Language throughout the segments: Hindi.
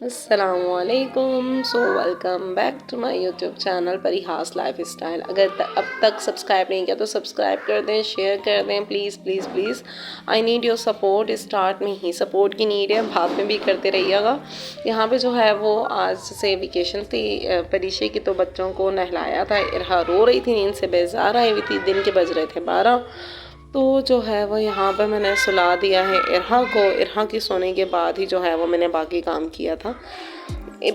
अस्सलामुअलैकुम। So welcome back to my YouTube channel Parihas lifestyle. अगर अब तक सब्सक्राइब नहीं किया तो सब्सक्राइब कर दें, शेयर कर दें, please please please. I need your support. Start में ही सपोर्ट की नीड है, बाद में भी करते रहिएगा। यहाँ पे जो है वो आज से वेकेशन थी परीक्षा की, तो बच्चों को नहलाया था। इरहा रो रही थी, नींद से बेजार आई हुई थी। दिन के बज रहे थे 12। तो जो है वो यहाँ पर मैंने सुला दिया है इरहा को। इरहा के सोने के बाद ही जो है वो मैंने बाकी काम किया था।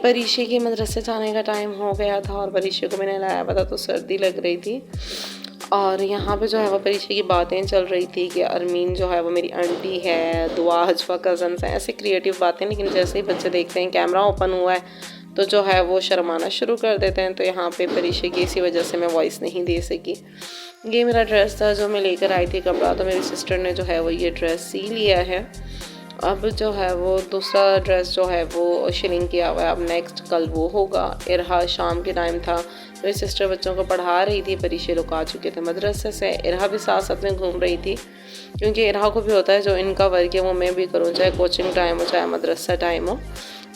परीक्षा के मदरसे जाने का टाइम हो गया था और परीक्षा को मैंने लाया हुआ था, तो सर्दी लग रही थी। और यहाँ पे जो है वो परीक्षा की बातें चल रही थी कि अरमीन जो है वो मेरी आंटी है, दुआ हजफा कज़न्स हैं, ऐसी क्रिएटिव बातें। लेकिन जैसे ही बच्चे देखते हैं कैमरा ओपन हुआ है तो जो है वो शर्माना शुरू कर देते हैं। तो यहाँ पे परीक्षा की इसी वजह से मैं वॉइस नहीं दे सकी। ये मेरा ड्रेस था जो मैं लेकर आई थी कपड़ा, तो मेरी सिस्टर ने जो है वो ये ड्रेस सी लिया है। अब जो है वो दूसरा ड्रेस जो है वो शिलिंग किया हुआ है। अब नेक्स्ट कल वो होगा। इरहा शाम के टाइम था, मेरी सिस्टर बच्चों को पढ़ा रही थी। परीक्षा लोग आ चुके थे मदरसे से। इरहा भी साथ साथ में घूम रही थी, क्योंकि इरहा को भी होता है जो इनका वर्क है वो मैं भी करूँ, चाहे कोचिंग टाइम हो चाहे मदरसा टाइम हो।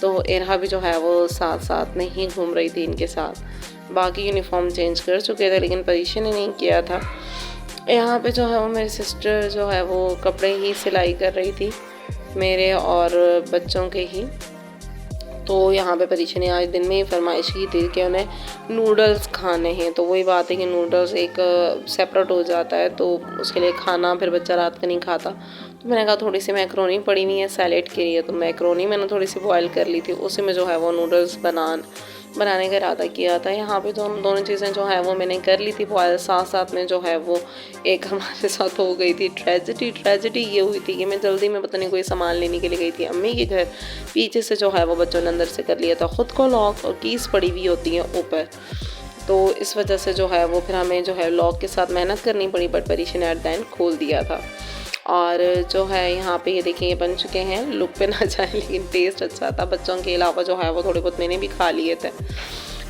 तो इरहा भी जो है वो साथ साथ में ही घूम रही थी इनके साथ। बाकी यूनिफॉर्म चेंज कर चुके थे लेकिन परीक्षा ने नहीं किया था। यहाँ पे जो है वो मेरी सिस्टर जो है वो कपड़े ही सिलाई कर रही थी, मेरे और बच्चों के ही। तो यहाँ पे परीक्षा ने आज दिन में ही फरमाइश की थी कि उन्हें नूडल्स खाने हैं। तो वही बात है कि नूडल्स एक सेपरेट हो जाता है, तो उसके लिए खाना फिर बच्चा रात का नहीं खाता। तो मैंने कहा थोड़ी सी मैक्रोनी पड़ी हुई है सैलेड के लिए, तो मैक्रोनी मैंने थोड़ी सी बॉयल कर ली थी, उसी में जो है वो नूडल्स बनाने का इरादा किया था। यहाँ पे तो हम दोनों चीज़ें जो है वो मैंने कर ली थी बॉयल। साथ साथ में जो है वो एक हमारे साथ हो गई थी ट्रेजिडी ये हुई थी कि मैं जल्दी में पता नहीं कोई सामान लेने के लिए गई थी अम्मी के घर। पीछे से जो है वो बच्चों ने अंदर से कर लिया था ख़ुद को लॉक, और कीज़ पड़ी हुई होती हैं ऊपर। तो इस वजह से जो है वो फिर हमें जो है लॉक के साथ मेहनत करनी पड़ी, बट परीक्षा ने एट द एंड खोल दिया था। और जो है यहाँ पे ये देखिए ये बन चुके हैं। लुक पे ना जाए लेकिन टेस्ट अच्छा था। बच्चों के अलावा जो है वो थोड़े बहुत मैंने भी खा लिए थे।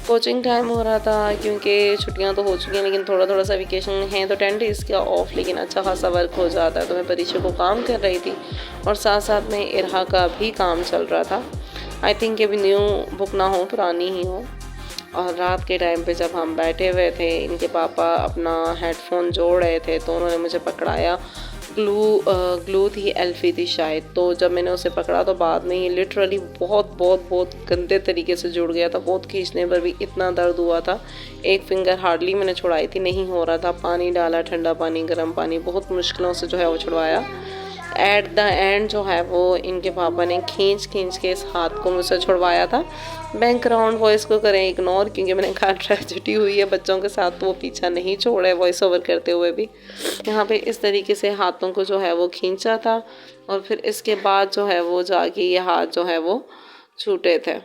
कोचिंग टाइम हो रहा था क्योंकि छुट्टियां तो हो चुकी हैं, लेकिन थोड़ा थोड़ा सा वेकेशन है तो 10 डेज़ का ऑफ, लेकिन अच्छा खासा वर्क हो जाता है। तो मैं परीक्षा को काम कर रही थी और साथ साथ में इरहा का भी काम चल रहा था। आई थिंक अभी न्यू बुक ना हो, पुरानी ही हो। और रात के टाइम पे जब हम बैठे हुए थे, इनके पापा अपना हेडफोन जोड़ रहे थे, तो उन्होंने मुझे पकड़ाया। ग्लू थी, एल्फी थी शायद। तो जब मैंने उसे पकड़ा तो बाद में ये लिटरली बहुत गंदे तरीके से जुड़ गया था। बहुत खींचने पर भी इतना दर्द हुआ था। एक फिंगर हार्डली मैंने छुड़ाई थी, नहीं हो रहा था। पानी डाला, ठंडा पानी, गर्म पानी, बहुत मुश्किलों से जो है वो छुड़वाया। एट द एंड जो है वो इनके पापा ने खींच के इस हाथ को मुझसे छुड़वाया था। बैकग्राउंड वॉइस को करें इग्नोर, क्योंकि मैंने कहा ट्रेजिडी हुई है बच्चों के साथ, तो वो पीछा नहीं छोड़ रहे वॉइस ओवर करते हुए भी। यहाँ पे इस तरीके से हाथों को जो है वो खींचा था, और फिर इसके बाद जो है वो जाके ये हाथ जो है वो छूटे थे।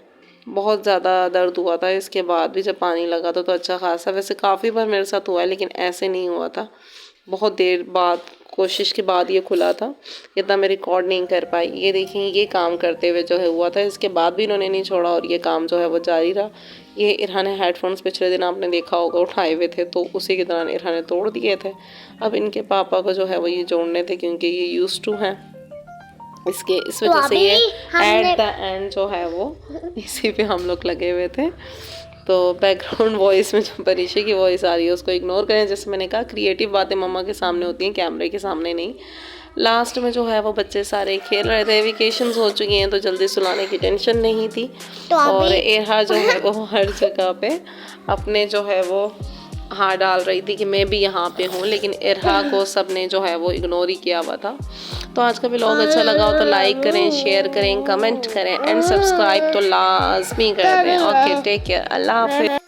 बहुत ज़्यादा दर्द हुआ था। इसके बाद भी जब पानी लगा था तो अच्छा खासा, वैसे काफ़ी बार मेरे साथ हुआ है लेकिन ऐसे नहीं हुआ था। बहुत देर बाद, कोशिश के बाद ये खुला था, इतना मैं रिकॉर्ड नहीं कर पाई। ये देखें ये काम करते हुए जो है हुआ था। इसके बाद भी इन्होंने नहीं छोड़ा और ये काम जो है वो जारी रहा। ये इरहा ने हेडफोन्स पिछले दिन आपने देखा होगा उठाए हुए थे, तो उसी के दौरान इरहा ने तोड़ दिए थे। अब इनके पापा को जो है वो ये जोड़ने थे, क्योंकि ये यूज्ड टू हैं इसके, इस वजह से ये एट द एंड जो है वो इसी पे हम लोग लगे हुए थे। तो बैकग्राउंड वॉइस में जो परीक्षा की वॉइस आ रही है उसको इग्नोर करें। जैसे मैंने कहा क्रिएटिव बातें मम्मा के सामने होती हैं, कैमरे के सामने नहीं। लास्ट में जो है वो बच्चे सारे खेल रहे थे। वेकेशंस हो चुकी हैं तो जल्दी सुलाने की टेंशन नहीं थी। तो और इरहा जो है वो हर जगह पे अपने जो है वो हाथ डाल रही थी कि मैं भी यहाँ पे हूँ, लेकिन इरहा को सब ने जो है वो इग्नोर ही किया हुआ था। तो आज का व्लॉग अच्छा लगा हो तो लाइक करें, शेयर करें, कमेंट करें एंड सब्सक्राइब तो लाजमी कर दें। ओके, टेक केयर, अल्लाह हाफिज़।